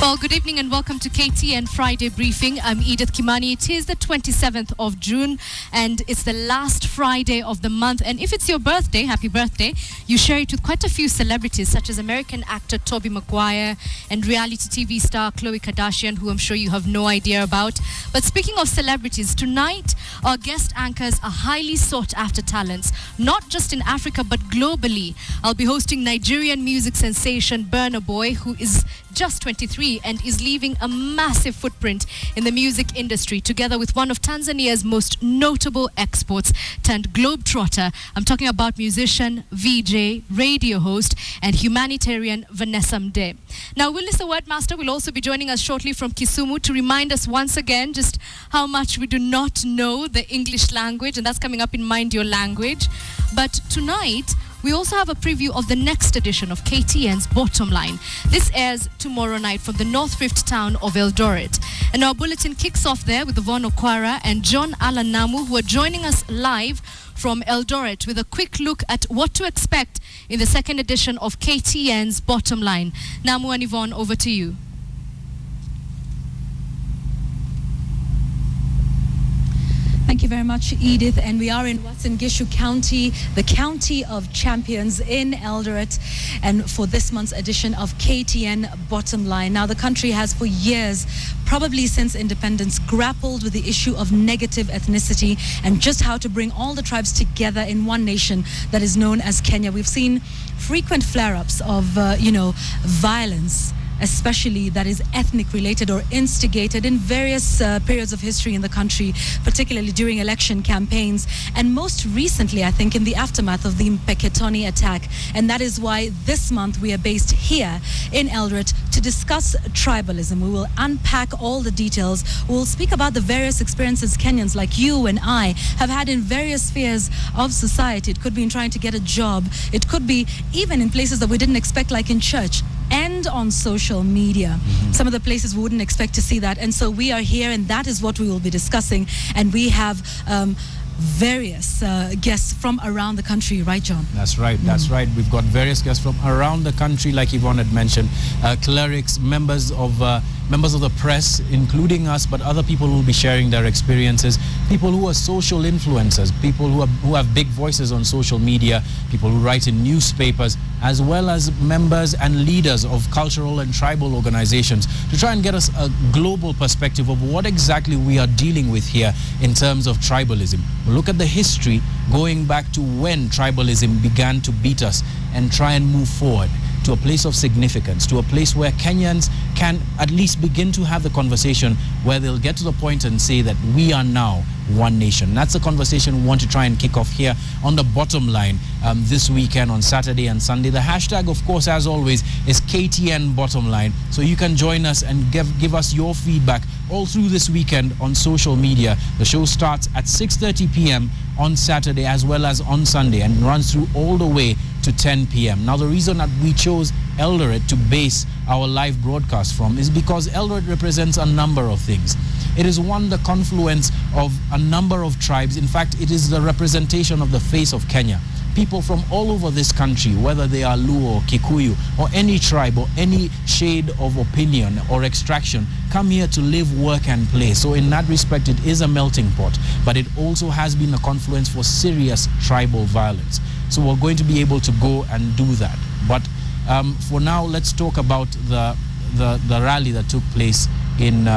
Well, good evening and welcome to KTN Friday Briefing. I'm Edith Kimani. It is the 27th of June and it's the last Friday of the month. And if it's your birthday, happy birthday, you share it with quite a few celebrities such as American actor Tobey Maguire and reality TV star Khloe Kardashian, who I'm sure you have no idea about. But speaking of celebrities, tonight our guest anchors are highly sought after talents, not just in Africa but globally. I'll be hosting Nigerian music sensation Burna Boy, who is just 23 and is leaving a massive footprint in the music industry, together with one of Tanzania's most notable exports turned globetrotter. I'm talking about musician, VJ, radio host, and humanitarian Vanessa Mdee. Now, Willis the Wordmaster will also be joining us shortly from Kisumu to remind us once again just how much we do not know the English language, and that's coming up in Mind Your Language. But tonight, we also have a preview of the next edition of KTN's Bottom Line. This airs tomorrow night from the North Rift town of Eldoret. And our bulletin kicks off there with Yvonne Okwara and John Alan Namu, who are joining us live from Eldoret with a quick look at what to expect in the second edition of KTN's Bottom Line. Namu and Yvonne, over to you. Thank you very much, Edith. And we are in Uasin Gishu County, the County of Champions in Eldoret, and for this month's edition of KTN Bottom Line. Now, the country has for years, probably since independence, grappled with the issue of negative ethnicity and just how to bring all the tribes together in one nation that is known as Kenya. We've seen frequent flare-ups of, violence, especially that is ethnic related or instigated in various periods of history in the country, particularly during election campaigns, and most recently, I think, in the aftermath of the Mpeketoni attack. And that is why this month we are based here in Eldoret to discuss tribalism. We will unpack all the details. We'll speak about the various experiences Kenyans like you and I have had in various spheres of society. It could be in trying to get a job. It could be even in places that we didn't expect, like in church and on social media. Some of the places we wouldn't expect to see that. And so we are here, and that is what we will be discussing. And we have various guests from around the country, right, John? That's right, that's right. We've got various guests from around the country, like Yvonne had mentioned, clerics, members of the press, including us, but other people who will be sharing their experiences, people who are social influencers, people who have big voices on social media, people who write in newspapers, as well as members and leaders of cultural and tribal organizations, to try and get us a global perspective of what exactly we are dealing with here in terms of tribalism. We'll look at the history going back to when tribalism began to beat us and try and move forward to a place of significance, to a place where Kenyans can at least begin to have the conversation where they'll get to the point and say that we are now one nation. That's the conversation we want to try and kick off here on the Bottom Line this weekend on Saturday and Sunday. The hashtag, of course, as always, is KTN Bottom Line. So you can join us and give us your feedback all through this weekend on social media. The show starts at 6:30 p.m. on Saturday as well as on Sunday and runs through all the way to 10 p.m. Now, the reason that we chose Eldoret to base our live broadcast from is because Eldoret represents a number of things. It is one, the confluence of a number of tribes. In fact, it is the representation of the face of Kenya. People from all over this country, whether they are Luo or Kikuyu or any tribe or any shade of opinion or extraction, come here to live, work and play. So in that respect, it is a melting pot, but it also has been a confluence for serious tribal violence. So we're going to be able to go and do that. But for now, let's talk about the rally that took place in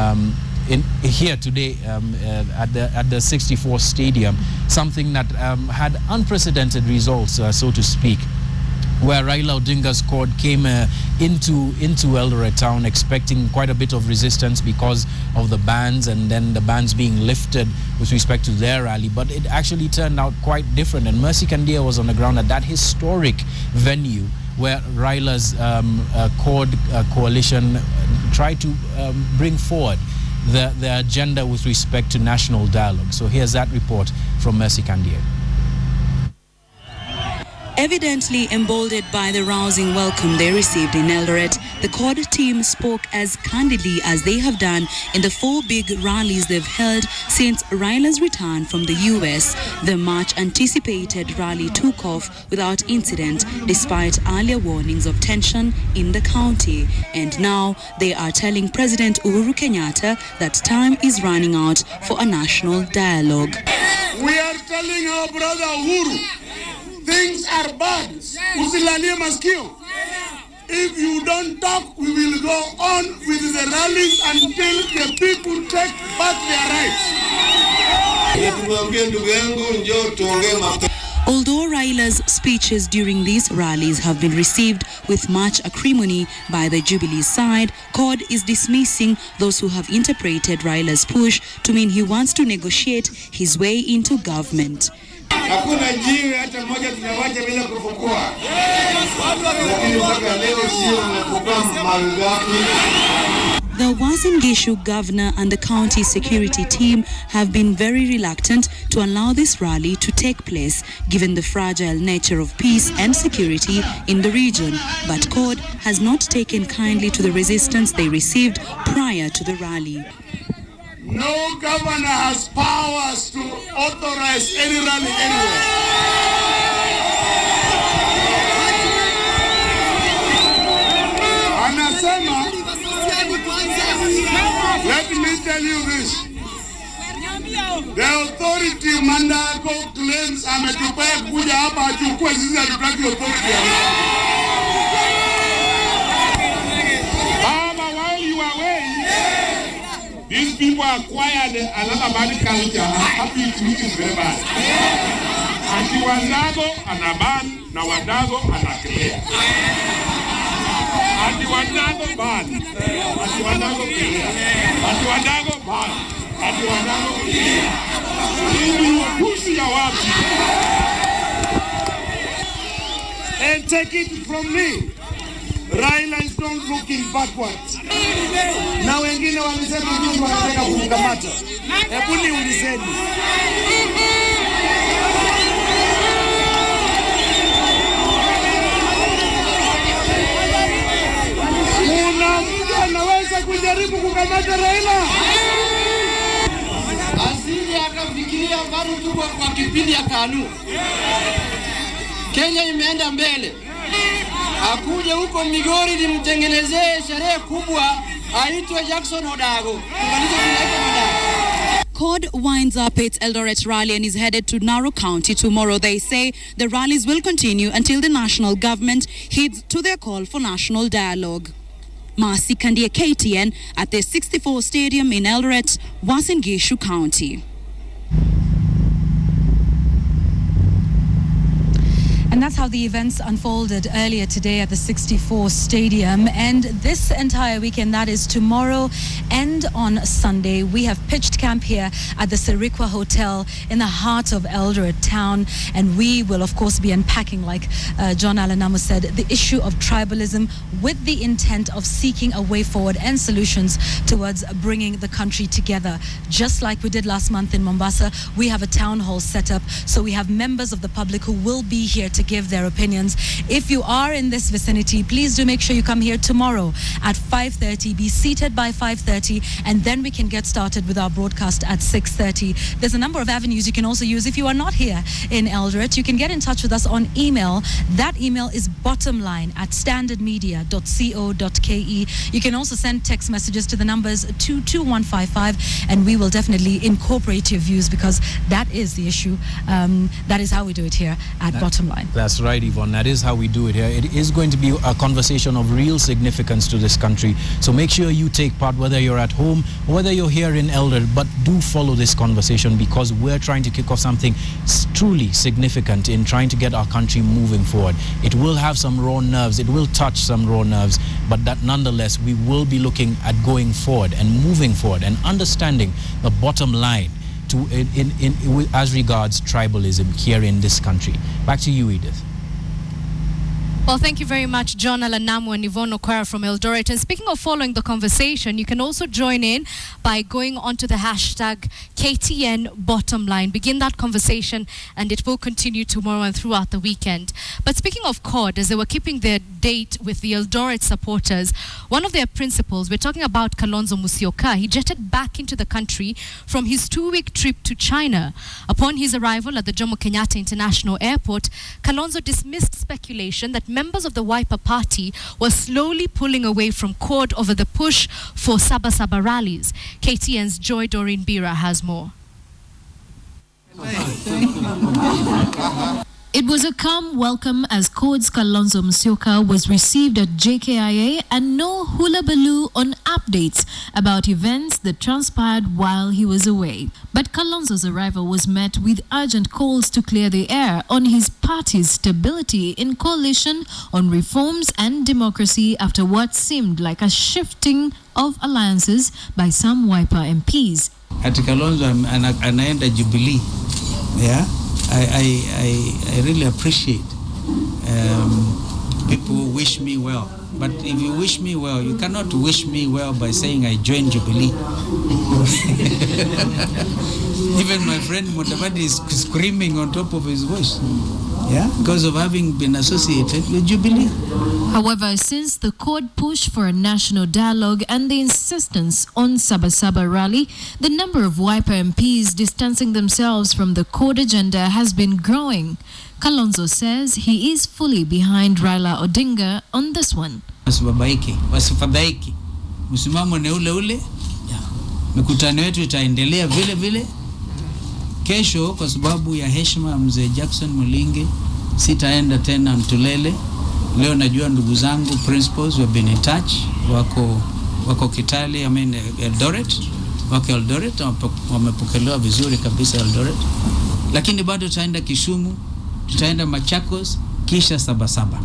here today at the 64 Stadium, something that had unprecedented results, so to speak, where Raila Odinga's squad came into Eldoret town expecting quite a bit of resistance because of the bans and then the bans being lifted with respect to their rally. But it actually turned out quite different, and Mercy Kandia was on the ground at that historic venue where Raila's coalition tried to bring forward the agenda with respect to national dialogue. So here's that report from Mercy Kandia. Evidently emboldened by the rousing welcome they received in Eldoret, the CORD team spoke as candidly as they have done in the 4 big rallies they've held since Raila's return from the US. The much-anticipated rally took off without incident despite earlier warnings of tension in the county. And now they are telling President Uhuru Kenyatta that time is running out for a national dialogue. We are telling our brother Uhuru, things are bad. Usilalie masikio. If you don't talk, we will go on with the rallies until the people take back their rights. Although Raila's speeches during these rallies have been received with much acrimony by the Jubilee side, CORD is dismissing those who have interpreted Raila's push to mean he wants to negotiate his way into government. Hakuna jiwe hata moja tunawacha bila kufukua. The Uasin Gishu Governor and the county security team have been very reluctant to allow this rally to take place, given the fragile nature of peace and security in the region. But CORD has not taken kindly to the resistance they received prior to the rally. No governor has powers to authorize any rally anywhere. Anasema, let me tell you this. The authority Mandako claims ametupea kuja hapa achukue, sisi hatutaki authority. While you are away, these people acquired another bad culture. I'm happy to meet you very bad. Ati Wandago anaban na Wandago anaclear. Ati Wandago ban. Ati Wandago clear. Ati Wandago ban. Ati Wandago clear. Hivi upuzi ya wapi? And take it from me, Raila is not looking backwards. Na wengine walisema mtu wanataka kumkamata. Hebu niulizeni. Kuna mtu anaweza kujaribu kukamata Raila? Asili akafikiria bado tuko kwa kipindi ya KANU. Kenya imeenda mbele. Akuje huko Migori nimtengenezee sherehe kubwa aitwe Jackson Odago. CORD winds up its Eldoret rally and is headed to Narok County tomorrow. They say the rallies will continue until the national government heeds to their call for national dialogue. Marcy Kandia, KTN, at the 64 Stadium in Eldoret, Uasin Gishu County. And that's how the events unfolded earlier today at the 64 Stadium. And this entire weekend, that is tomorrow and on Sunday, we have pitched camp here at the Sirikwa Hotel in the heart of Eldoret town. And we will, of course, be unpacking, like John Alanamo said, the issue of tribalism with the intent of seeking a way forward and solutions towards bringing the country together. Just like we did last month in Mombasa, we have a town hall set up. So we have members of the public who will be here to give their opinions. If you are in this vicinity, please do make sure you come here tomorrow at 5:30. Be seated by 5:30, and then we can get started with our broadcast at 6:30. There's a number of avenues you can also use. If you are not here in Eldoret, you can get in touch with us on email. That email is bottomline@standardmedia.co.ke. You can also send text messages to the numbers 22155, and we will definitely incorporate your views, because that is the issue. That is how we do it here at Bottom Line. That's right, Yvonne. That is how we do it here. It is going to be a conversation of real significance to this country. So make sure you take part, whether you're at home or whether you're here in Eldoret. But do follow this conversation, because we're trying to kick off something truly significant in trying to get our country moving forward. It will have some raw nerves. It will touch some raw nerves. But that nonetheless, we will be looking at going forward and moving forward and understanding the bottom line as regards tribalism here in this country. Back to you, Edith. Well, thank you very much, John Alanamu and Yvonne Okwara from Eldoret. And speaking of following the conversation, you can also join in by going onto the hashtag KTN Bottom Line. Begin that conversation, and it will continue tomorrow and throughout the weekend. But speaking of CORD, as they were keeping their date with the Eldoret supporters, one of their principals, we're talking about Kalonzo Musyoka, he jetted back into the country from his 2-week trip to China. Upon his arrival at the Jomo Kenyatta International Airport, Kalonzo dismissed speculation that members of the Wiper Party were slowly pulling away from CORD over the push for Saba Saba rallies. KTN's Joy Doreen Bira has more. It was a calm welcome as CORD's Kalonzo Musyoka was received at JKIA, and no hullabaloo on updates about events that transpired while he was away. But Kalonzo's arrival was met with urgent calls to clear the air on his party's stability in coalition on reforms and democracy after what seemed like a shifting of alliances by some Wiper MPs. At Kalonzo anaenda Jubilee, yeah. I really appreciate people who wish me well. But if you wish me well, you cannot wish me well by saying I joined Jubilee. Even my friend Mudavadi is screaming on top of his voice, yeah, because of having been associated with Jubilee. However, since the CORD push for a national dialogue and the insistence on Saba Saba rally, the number of Wiper MPs distancing themselves from the CORD agenda has been growing. Kalonzo says he is fully behind Raila Odinga on this one. Wasifadhaiki. Msimamo ni ule ule. Mikutano yetu itaendelea vile vile. Kesho kwa sababu ya heshima mzee Jackson Mulingi sitaenda tena Ntulele. Leo najua ndugu zangu principals have been in touch, wako Kitale, Eldoret, wako Eldoret, wamepokelewa vizuri kabisa Eldoret. Lakini bado tutaenda Kisumu, tutaenda Machakos, kisha Saba Saba.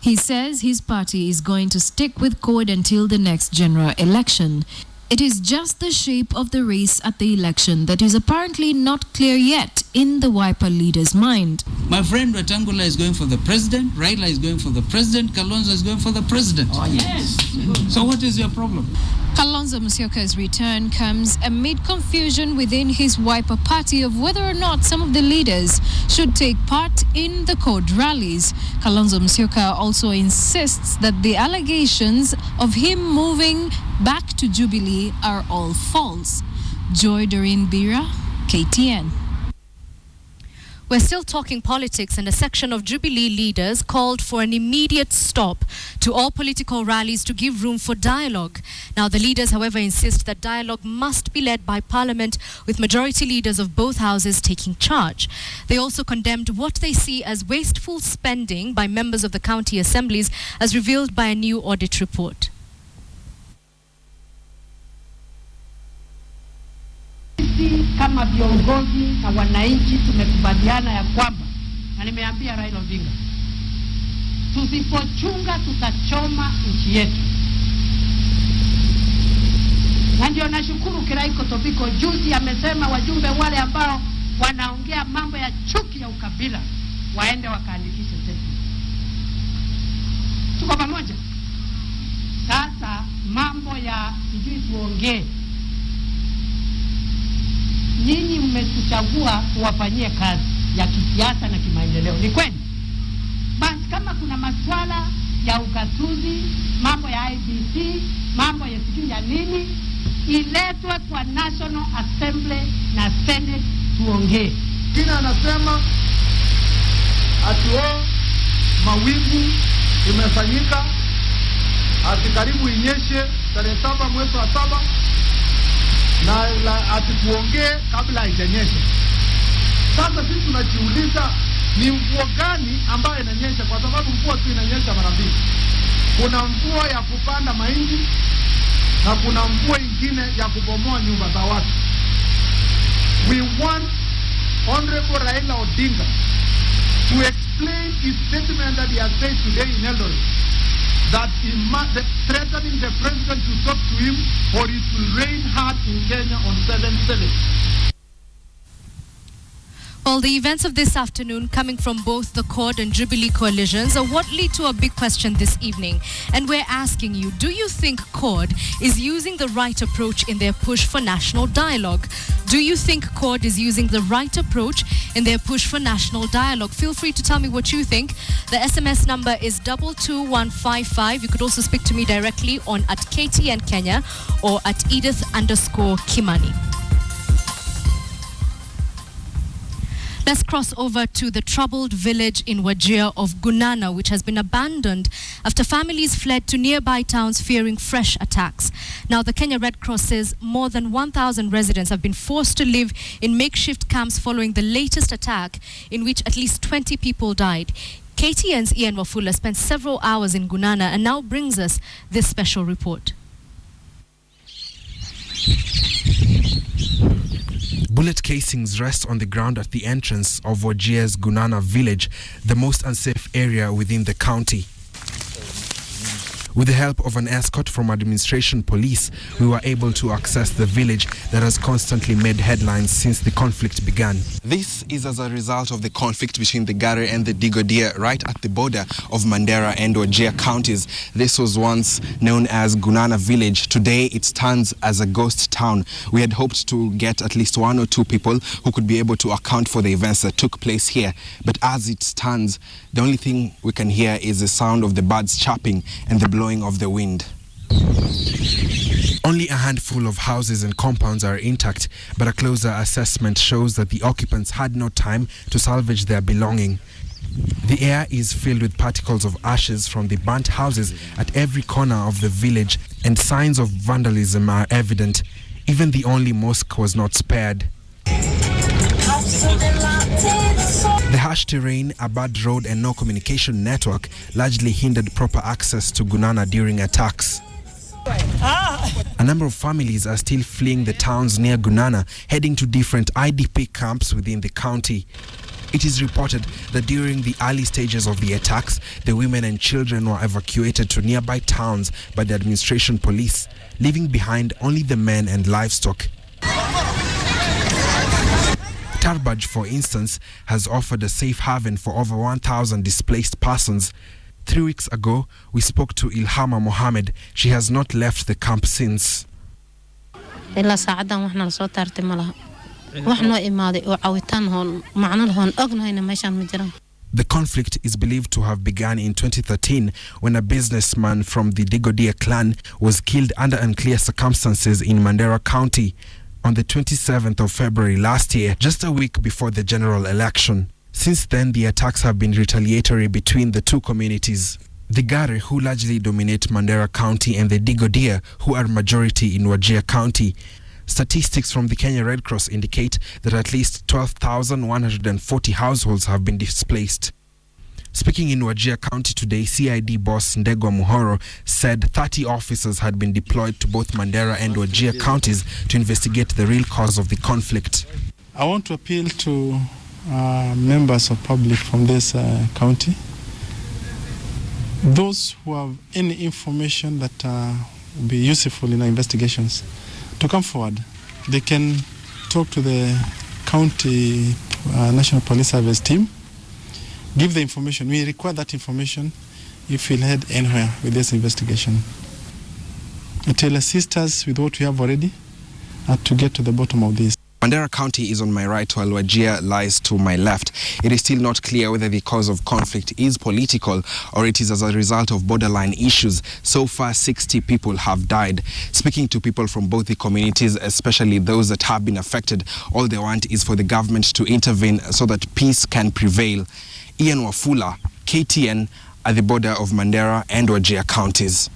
He says his party is going to stick with CORD until the next general election. It is just the shape of the race at the election that is apparently not clear yet in the Wiper leader's mind. My friend Wetangula is going for the president, Raila is going for the president, Kalonzo is going for the president. Oh, yes. So what is your problem? Kalonzo Musyoka's return comes amid confusion within his Wiper party of whether or not some of the leaders should take part in the CORD rallies. Kalonzo Musyoka also insists that the allegations of him moving back to Jubilee are all false. Joy Doreen Bira, KTN. We're still talking politics, and a section of Jubilee leaders called for an immediate stop to all political rallies to give room for dialogue. Now, the leaders, however, insist that dialogue must be led by Parliament, with majority leaders of both houses taking charge. They also condemned what they see as wasteful spending by members of the county assemblies, as revealed by a new audit report. Kama viongozi na wananchi tumekubaliana ya kwamba, na nimeambia Raila Odinga, tusipochunga tutachoma nchi yetu. Na ndio nashukuru Kiraiko Tobiko juzi amesema wajumbe wale ambao wanaongea mambo ya chuki ya ukabila waende wakaandikishe statement. Tuko pamoja. Sasa mambo ya sijui tuongee. Nyinyi mmetuchagua kuwafanyia kazi ya kisiasa na kimaendeleo. Ni kweli? Basi kama kuna masuala ya ugatuzi, mambo ya IBC, mambo ya sijui ya nini, iletwe kwa National Assembly na Senate tuongee. Kina anasema ati mawingu imefanyika, ati karibu inyeshe tarehe 7 mwezi wa 7. Na ati tuongee kabla haijanyesha. Sasa sisi tunajiuliza ni mvua gani ambayo inanyesha, kwa sababu mvua tu inanyesha mara mbili. Kuna mvua ya kupanda mahindi na kuna mvua ingine ya kubomoa nyumba za watu. We want Honorable Raila Odinga to explain his statement that he has made today in Eldoret, that threatening the president to talk to him or it will rain hard in Kenya on 7/7. Well, the events of this afternoon coming from both the CORD and Jubilee coalitions are what lead to a big question this evening. And we're asking you, do you think CORD is using the right approach in their push for national dialogue? Do you think CORD is using the right approach in their push for national dialogue? Feel free to tell me what you think. The SMS number is 22155. You could also speak to me directly on at KTN Kenya or at Edith_Kimani. Let's cross over to the troubled village in Wajir of Gunana, which has been abandoned after families fled to nearby towns fearing fresh attacks. Now, the Kenya Red Cross says more than 1,000 residents have been forced to live in makeshift camps following the latest attack, in which at least 20 people died. KTN's Ian Wafula spent several hours in Gunana and now brings us this special report. Bullet casings rest on the ground at the entrance of Wajir's Gunana village, the most unsafe area within the county. With the help of an escort from administration police, we were able to access the village that has constantly made headlines since the conflict began. This is as a result of the conflict between the Gare and the Digodia right at the border of Mandera and Wajir counties. This was once known as Gunana village. Today it stands as a ghost town. We had hoped to get at least one or two people who could be able to account for the events that took place here. But as it stands, the only thing we can hear is the sound of the birds chirping and the blowing of the wind. Only a handful of houses and compounds are intact, but a closer assessment shows that the occupants had no time to salvage their belonging. The air is filled with particles of ashes from the burnt houses at every corner of the village, and signs of vandalism are evident. Even the only mosque was not spared. The harsh terrain, a bad road and no communication network largely hindered proper access to Gunana during attacks. A number of families are still fleeing the towns near Gunana, heading to different IDP camps within the county. It is reported that during the early stages of the attacks, the women and children were evacuated to nearby towns by the administration police, leaving behind only the men and livestock. Tarbaj, for instance, has offered a safe haven for over 1,000 displaced persons. 3 weeks ago, we spoke to Ilhama Mohammed. She has not left the camp since. The conflict is believed to have begun in 2013 when a businessman from the Digodia clan was killed under unclear circumstances in Mandera County on the 27th of February last year, just a week before the general election. Since then, the attacks have been retaliatory between the two communities. The Gare, who largely dominate Mandera County, and the Digodia, who are majority in Wajir County. Statistics from the Kenya Red Cross indicate that at least 12,140 households have been displaced. Speaking in Wajir County today, CID boss Ndegwa Muhoro said 30 officers had been deployed to both Mandera and Wajir counties to investigate the real cause of the conflict. I want to appeal to members of public from this county. Those who have any information that will be useful in our investigations, to come forward. They can talk to the county National Police Service team, give the information. We require that information if we'll head anywhere with this investigation. It will assist us with what we have already to get to the bottom of this. Mandera County is on my right while Wajir lies to my left. It is still not clear whether the cause of conflict is political or it is as a result of borderline issues. So far, 60 people have died. Speaking to people from both the communities, especially those that have been affected, all they want is for the government to intervene so that peace can prevail. Ian Wafula, KTN, at the border of Mandera and Wajir counties.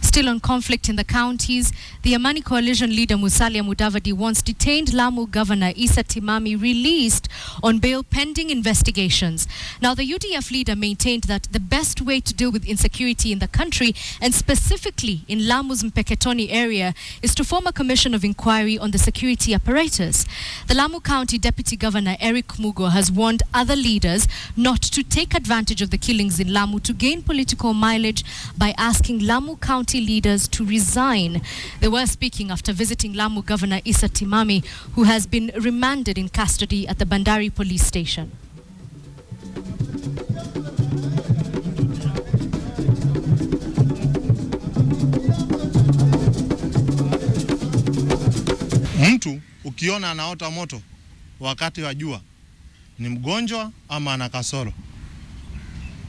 Still on conflict in the counties, the Amani Coalition leader Musalia Mudavadi wants detained Lamu Governor Timamy released on bail pending investigations. Now, the UDF leader maintained that the best way to deal with insecurity in the country, and specifically in Lamu's Mpeketoni area, is to form a commission of inquiry on the security apparatus. The Lamu County Deputy Governor Eric Mugo has warned other leaders not to take advantage of the killings in Lamu to gain political mileage by asking Lamu County county leaders to resign. They were speaking after visiting Lamu Governor Issa Timamy, who has been remanded in custody at the Bandari police station. Mtu ukiona anaota moto wakati wa jua ni mgonjwa ama ana kasoro.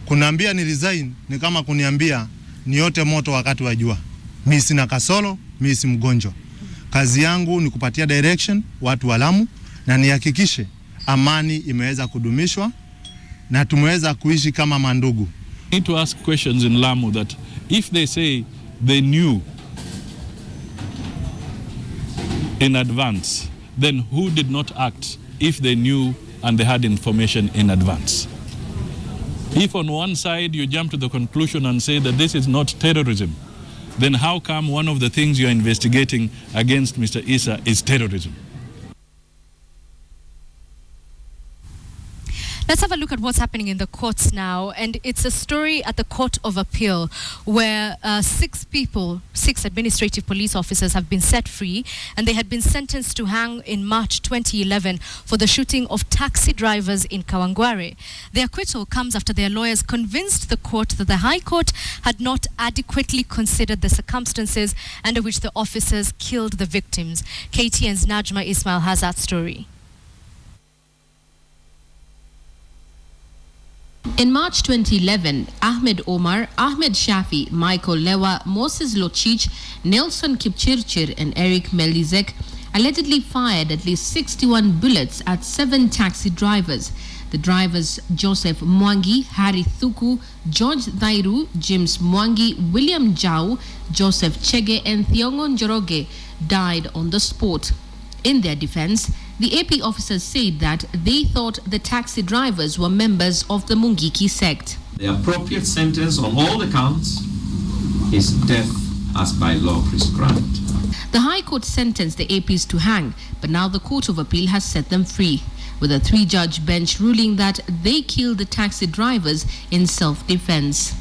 Kuniambia ni resign ni kama kuniambia niote moto wakati wa jua. Mimi sina kasoro, mimi si mgonjwa. Kazi yangu ni kupatia direction watu wa Lamu na nihakikishe amani imeweza kudumishwa na tumeweza kuishi kama mandugu. Need to ask questions in Lamu that if they say they knew in advance, then who did not act if they knew and they had information in advance? If on one side you jump to the conclusion and say that this is not terrorism, then how come one of the things you are investigating against Mr. Issa is terrorism? Let's have a look at what's happening in the courts now. And it's a story at the Court of Appeal where 6 administrative police officers have been set free, and they had been sentenced to hang in March 2011 for the shooting of taxi drivers in Kawangware. The acquittal comes after their lawyers convinced the court that the High Court had not adequately considered the circumstances under which the officers killed the victims. KTN's Najma Ismail has that story. In March 2011, Ahmed Omar, Ahmed Shafi, Michael Lewa, Moses Lochich, Nelson Kipchirchir and Eric Melizek allegedly fired at least 61 bullets at 7 taxi drivers. The drivers Joseph Mwangi, Harry Thuku, George Dairu, James Mwangi, William Jau, Joseph Chege and Thiongon Joroge died on the spot. In their defense, the AP officers said that they thought the taxi drivers were members of the Mungiki sect. The appropriate sentence on all the counts is death as by law prescribed. The High Court sentenced the APs to hang, but now the Court of Appeal has set them free, with a 3-judge bench ruling that they killed the taxi drivers in self-defense.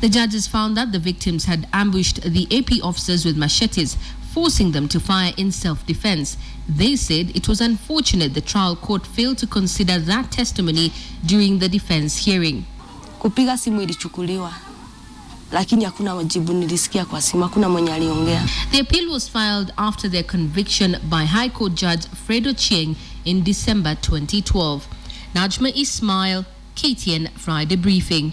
The judges found that the victims had ambushed the AP officers with machetes, forcing them to fire in self-defense. They said it was unfortunate the trial court failed to consider that testimony during the defense hearing. Kupiga simu ilichukuliwa, lakini hakuna majibu nilisikia kwa simu, hakuna mwenye aliongea. The appeal was filed after their conviction by High Court Judge Fredo Chieng in December 2012. Najma Ismail, KTN Friday Briefing.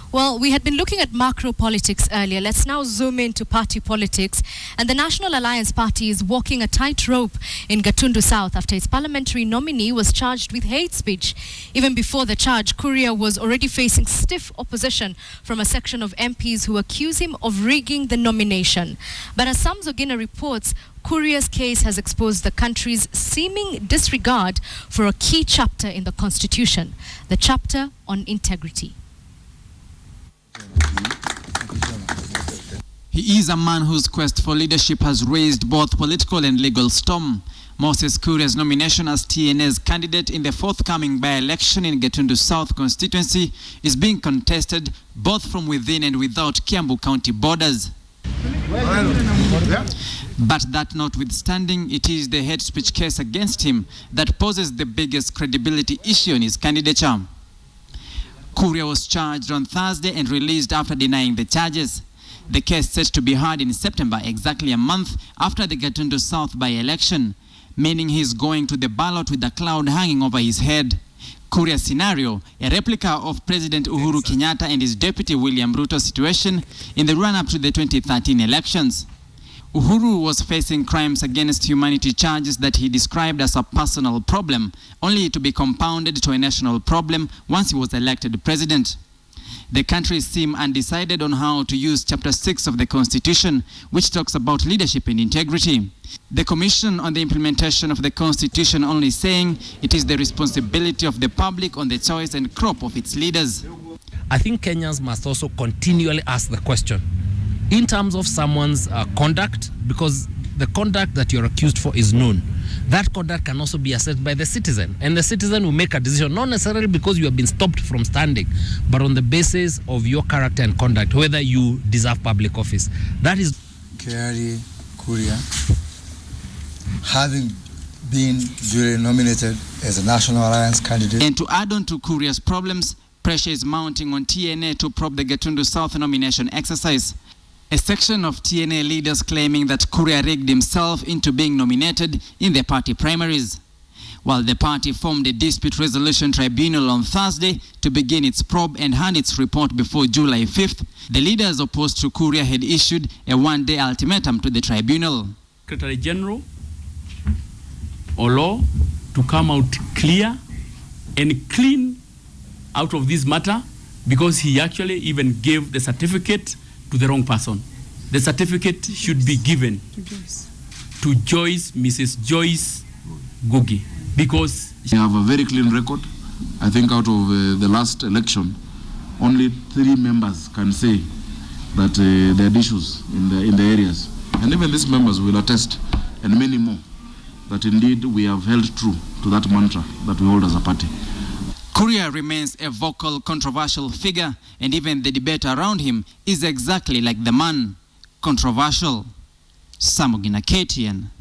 Well, we had been looking at macro politics earlier. Let's now zoom into party politics. And the National Alliance Party is walking a tightrope in Gatundu South after its parliamentary nominee was charged with hate speech. Even before the charge, Kuria was already facing stiff opposition from a section of MPs who accuse him of rigging the nomination. But as Sam Zogina reports, Kuria's case has exposed the country's seeming disregard for a key chapter in the Constitution, the chapter on integrity. He is a man whose quest for leadership has raised both political and legal storm. Moses Kuria's nomination as TNA's candidate in the forthcoming by-election in Gatundu South constituency is being contested both from within and without Kiambu County borders. But that notwithstanding, it is the hate speech case against him that poses the biggest credibility issue in his candidature. Kuria was charged on Thursday and released after denying the charges. The case set to be heard in September, exactly a month after the Gatundu South by-election, meaning he is going to the ballot with a cloud hanging over his head. Kuria's scenario, a replica of President Uhuru Kenyatta and his deputy William Ruto's situation in the run-up to the 2013 elections. Uhuru was facing crimes against humanity charges that he described as a personal problem, only to be compounded to a national problem once he was elected president. The country seemed undecided on how to use Chapter 6 of the Constitution, which talks about leadership and integrity. The Commission on the Implementation of the Constitution only saying it is the responsibility of the public on the choice and crop of its leaders. I think Kenyans must also continually ask the question, in terms of someone's conduct, because the conduct that you're accused for is known. that conduct can also be assessed by the citizen, and the citizen will make a decision, not necessarily because you have been stopped from standing, but on the basis of your character and conduct, whether you deserve public office. That is Kyari Kuria, having been duly nominated as a National Alliance candidate. And to add on to Kuria's problems, pressure is mounting on TNA to probe the Gatundu South nomination exercise. A section of TNA leaders claiming that Kuria rigged himself into being nominated in the party primaries. While the party formed a dispute resolution tribunal on Thursday to begin its probe and hand its report before July 5th, the leaders opposed to Kuria had issued a one-day ultimatum to the tribunal. Secretary General or law to come out clear and clean out of this matter, because he actually even gave the certificate to the wrong person. The certificate should be given to Joyce, Mrs. Joyce Gogi, because we have a very clean record. I think out of the last election, only 3 members can say that there are issues in the areas, and even these members will attest, and many more, that indeed we have held true to that mantra that we hold as a party. Kuria remains a vocal, controversial figure, and even the debate around him is exactly like the man, controversial. Samugina, KTN.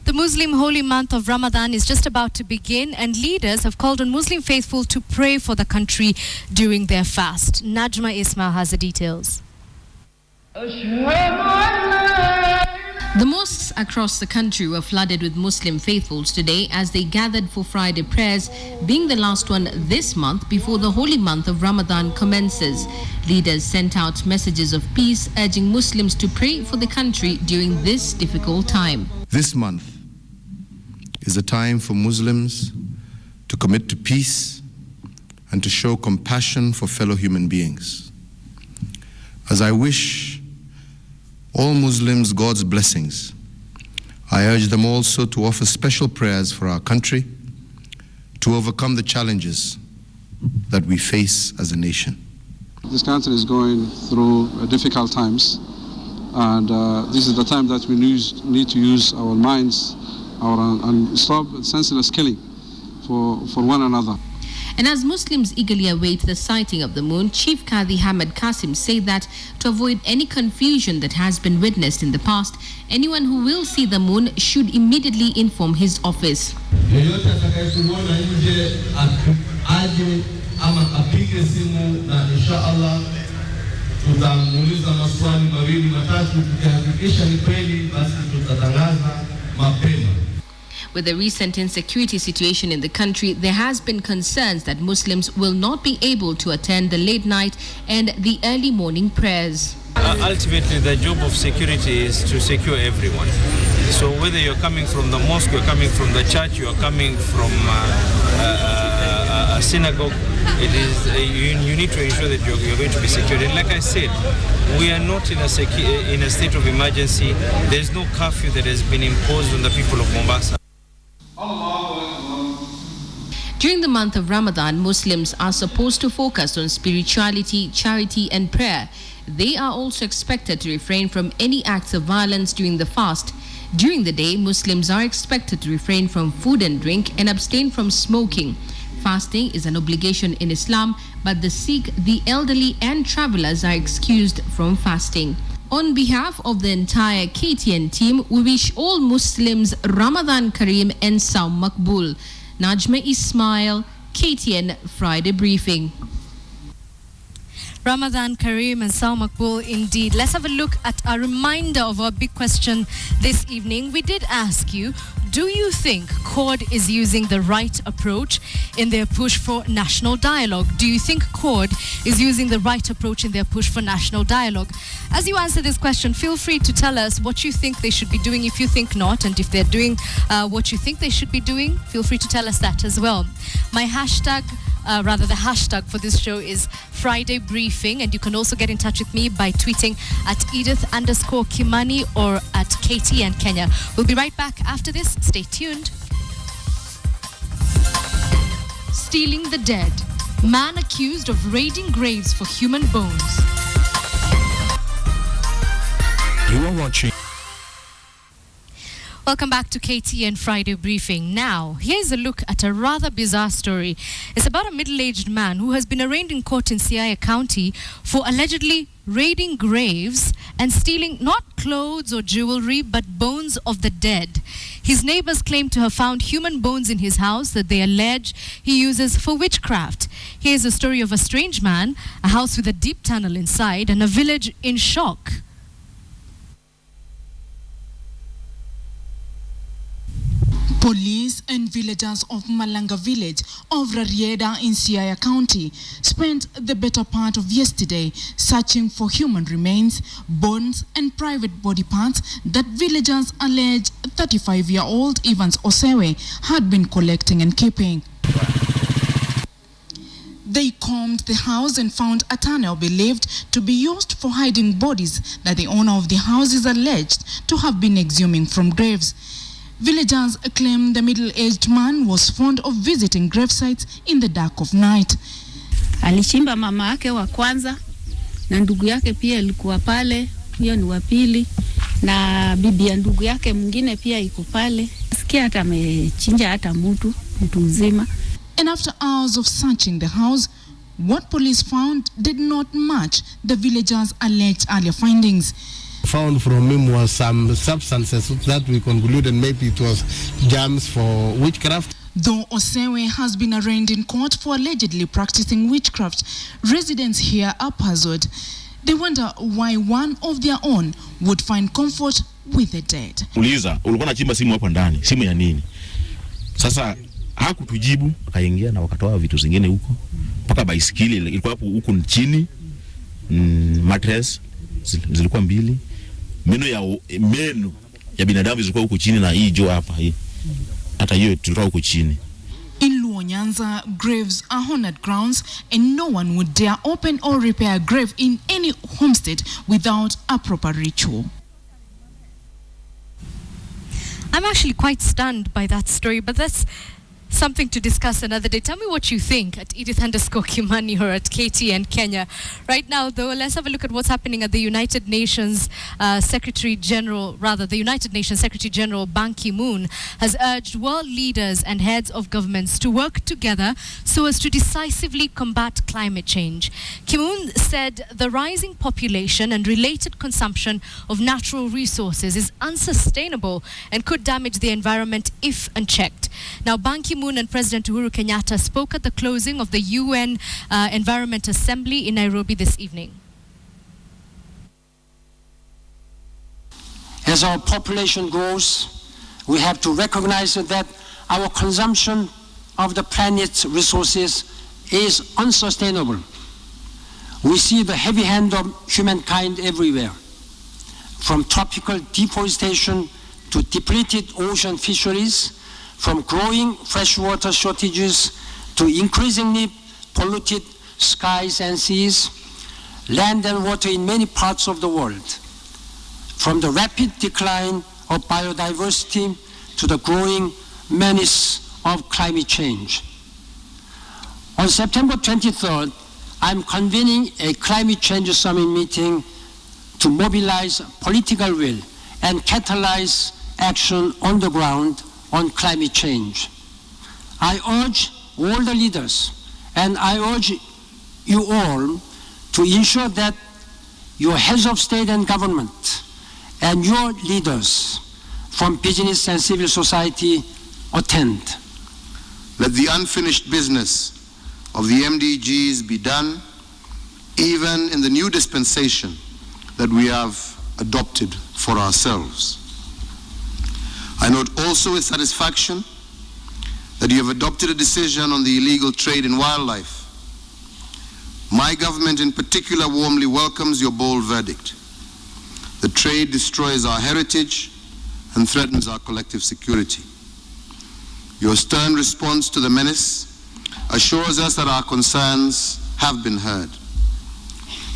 The Muslim holy month of Ramadan is just about to begin, and leaders have called on Muslim faithful to pray for the country during their fast. Najma Ismail has the details. The mosques across the country were flooded with Muslim faithfuls today as they gathered for Friday prayers, being the last one this month before the holy month of Ramadan commences. Leaders sent out messages of peace, urging Muslims to pray for the country during this difficult time. This month is a time for Muslims to commit to peace and to show compassion for fellow human beings. As I wish all Muslims God's blessings, I urge them also to offer special prayers for our country to overcome the challenges that we face as a nation. This country is going through difficult times, and this is the time that we need to use our minds and stop senseless killing for one another. And as Muslims eagerly await the sighting of the moon, Chief Qadi Hamad Qasim said that to avoid any confusion that has been witnessed in the past, anyone who will see the moon should immediately inform his office. With the recent insecurity situation in the country, there has been concerns that Muslims will not be able to attend the late night and the early morning prayers. Ultimately, the job of security is to secure everyone. So whether you're coming from the mosque, you're coming from the church, you're coming from a synagogue, it is you need to ensure that you're going to be secured. And like I said, we are not in a state of emergency. There's no curfew that has been imposed on the people of Mombasa. During the month of Ramadan, Muslims are supposed to focus on spirituality, charity and prayer. They are also expected to refrain from any acts of violence during the fast. During the day, Muslims are expected to refrain from food and drink and abstain from smoking. Fasting is an obligation in Islam, but the Sikh, the elderly and travelers are excused from fasting. On behalf of the entire KTN team, we wish all Muslims Ramadan Kareem and Saum Makbul. Najma Ismail, KTN Friday Briefing. Ramadan Kareem and Saum Makbul indeed. Let's have a look at a reminder of our big question this evening. We did ask you, do you think CORD is using the right approach in their push for national dialogue? Do you think CORD is using the right approach in their push for national dialogue? As you answer this question, feel free to tell us what you think they should be doing if you think not, and if they're doing what you think they should be doing, feel free to tell us that as well. My hashtag, the hashtag for this show is Friday Briefing, and you can also get in touch with me by tweeting at Edith_Kimani or at KTN Kenya. We'll be right back after this. Stay tuned. Stealing the dead. Man accused of raiding graves for human bones. Welcome back to KTN Friday Briefing. Now, here's a look at a rather bizarre story. It's about a middle-aged man who has been arraigned in court in Siaya County for allegedly raiding graves and stealing not clothes or jewelry, but bones of the dead. His neighbors claim to have found human bones in his house that they allege he uses for witchcraft. Here's a story of a strange man, a house with a deep tunnel inside, and a village in shock. Police and villagers of Malanga village of Rarieda in Siaya County spent the better part of yesterday searching for human remains, bones and private body parts that villagers allege 35-year-old Evans Osewe had been collecting and keeping. They combed the house and found a tunnel believed to be used for hiding bodies that the owner of the house is alleged to have been exhuming from graves. Villagers claim the middle-aged man was fond of visiting gravesites in the dark of night. Alichimba mama yake wa kwanza na ndugu yake pia alikuwa pale, huyo ni wa pili, na bibi ya ndugu yake mwingine pia iko pale. Sikia hata amechinja hata mtu mzima. And after hours of searching the house, what police found did not match the villagers' alleged earlier findings. Found from him was some substances that we concluded maybe it was germs for witchcraft. Though Osewe has been arraigned in court for allegedly practicing witchcraft, residents here are puzzled. They wonder why one of their own would find comfort with the dead. Uliza, ulikuwa nachimba simu hapo ndani, simu ya nini? Sasa hakutujibu, akaingia na wakatoa vitu zingine huko. Paka baisikeli ilikuwa hapo huko chini. Mattress zilikuwa mbili. Meno ya binadamu zilikuwa huko chini na hii jo hapa hii. Hata hiyo tulikuwa huko chini. In Luo Nyanza, graves are honored grounds and no one would dare open or repair a grave in any homestead without a proper ritual. I'm actually quite stunned by that story, but that's something to discuss another day. Tell me what you think at Edith_Kimani or at KTN Kenya. Right now, though, let's have a look at what's happening at the United Nations Secretary General Ban Ki-moon has urged world leaders and heads of governments to work together so as to decisively combat climate change. Ki-moon said the rising population and related consumption of natural resources is unsustainable and could damage the environment if unchecked. Now, Ban Ki-moon and President Uhuru Kenyatta spoke at the closing of the UN Environment Assembly in Nairobi this evening. As our population grows, we have to recognize that our consumption of the planet's resources is unsustainable. We see the heavy hand of humankind everywhere, from tropical deforestation to depleted ocean fisheries, from growing freshwater shortages to increasingly polluted skies and seas, land and water in many parts of the world, from the rapid decline of biodiversity to the growing menace of climate change. On September 23rd, I'm convening a climate change summit meeting to mobilize political will and catalyze action on the ground on climate change. I urge all the leaders and I urge you all to ensure that your heads of state and government and your leaders from business and civil society attend. Let the unfinished business of the MDGs be done, even in the new dispensation that we have adopted for ourselves. I note also with satisfaction that you have adopted a decision on the illegal trade in wildlife. My government in particular warmly welcomes your bold verdict. The trade destroys our heritage and threatens our collective security. Your stern response to the menace assures us that our concerns have been heard.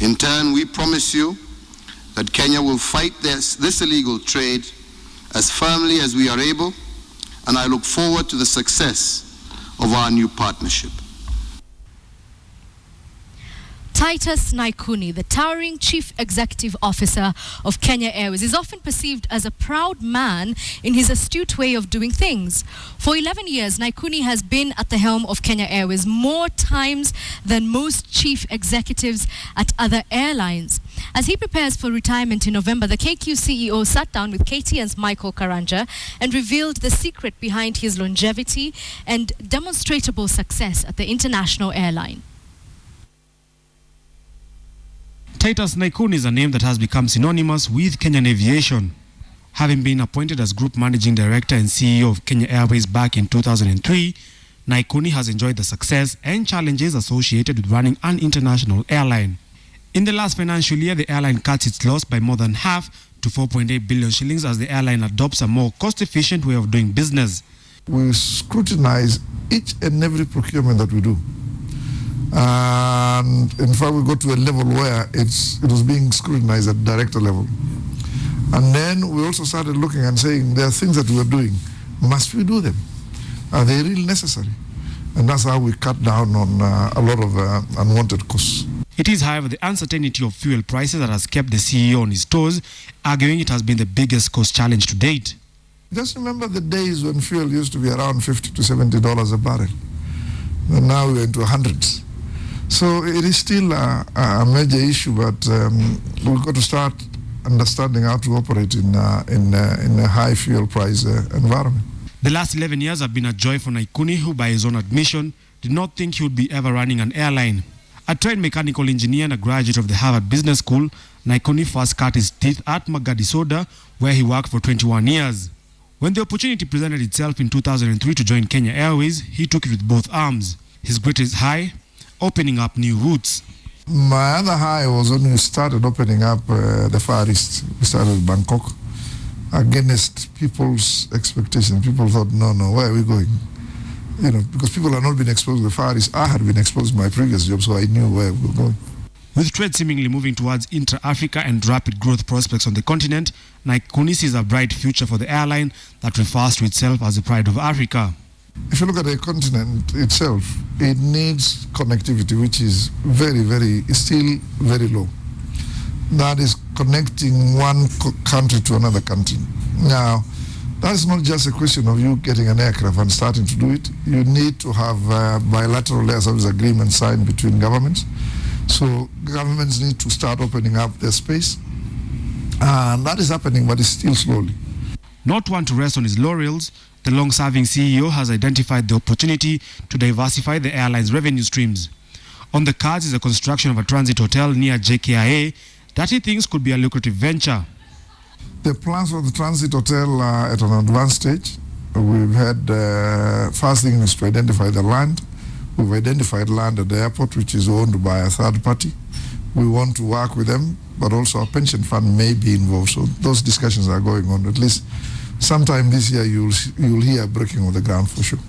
In turn, we promise you that Kenya will fight this illegal trade as firmly as we are able, and I look forward to the success of our new partnership. Titus Naikuni, the towering Chief Executive Officer of Kenya Airways, is often perceived as a proud man in his astute way of doing things. For 11 years, Naikuni has been at the helm of Kenya Airways more times than most chief executives at other airlines. As he prepares for retirement in November, the KQ CEO sat down with KTN's Michael Karanja and revealed the secret behind his longevity and demonstrable success at the international airline. Titus Naikuni is a name that has become synonymous with Kenyan aviation. Having been appointed as Group Managing Director and CEO of Kenya Airways back in 2003, Naikuni has enjoyed the success and challenges associated with running an international airline. In the last financial year, the airline cuts its loss by more than half to 4.8 billion shillings as the airline adopts a more cost-efficient way of doing business. We scrutinize each and every procurement that we do. And in fact, we got to a level where it was being scrutinized at director level. And then we also started looking and saying, there are things that we are doing. Must we do them? Are they really necessary? And that's how we cut down on a lot of unwanted costs. It is, however, the uncertainty of fuel prices that has kept the CEO on his toes, arguing it has been the biggest cost challenge to date. Just remember the days when fuel used to be around $50 to $70 a barrel. And now we're into hundreds. So it is still a major issue, but we've got to start understanding how to operate in a high fuel price environment. The last 11 years have been a joy for Naikuni, who by his own admission did not think he would be ever running an airline. A trained mechanical engineer and a graduate of the Harvard Business School, Naikuni first cut his teeth at Magadi Soda, where he worked for 21 years. When the opportunity presented itself in 2003 to join Kenya Airways, he took it with both arms. His greatest high, opening up new routes. My other high was when we started opening up the Far East. We started with Bangkok. Against people's expectations, people thought, no, where are we going? You know, because people had not been exposed to the Far East. I had been exposed to my previous job, so I knew where we were going. With trade seemingly moving towards intra-Africa and rapid growth prospects on the continent, Naikuni sees a bright future for the airline that refers to itself as the pride of Africa. If you look at the continent itself, it needs connectivity, which is still very low. That is connecting one country to another country. Now, that's not just a question of you getting an aircraft and starting to do it. You need to have bilateral air service agreements signed between governments. So governments need to start opening up their space. And that is happening, but it's still slowly. Not one to rest on his laurels, the long-serving CEO has identified the opportunity to diversify the airline's revenue streams. On the cards is the construction of a transit hotel near JKIA that he thinks could be a lucrative venture. The plans for the transit hotel are at an advanced stage. We've had, first thing is to identify the land. We've identified land at the airport, which is owned by a third party. We want to work with them, but also our pension fund may be involved. So those discussions are going on. At least sometime this year you'll hear breaking of the ground for sure.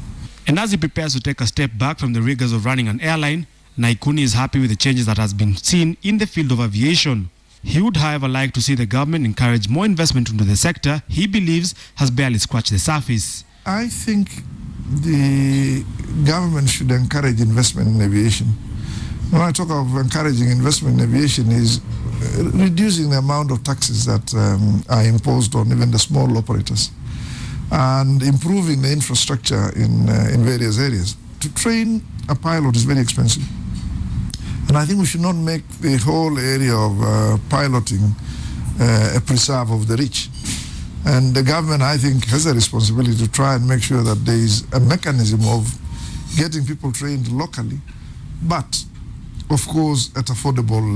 And as he prepares to take a step back from the rigors of running an airline, Naikuni is happy with the changes that has been seen in the field of aviation. He would, however, like to see the government encourage more investment into the sector he believes has barely scratched the surface. I think the government should encourage investment in aviation. When I talk of encouraging investment in aviation is reducing the amount of taxes that are imposed on even the small operators and improving the infrastructure in various areas. To train a pilot is very expensive. And I think we should not make the whole area of piloting a preserve of the rich. And the government, I think, has a responsibility to try and make sure that there is a mechanism of getting people trained locally, but of course at affordable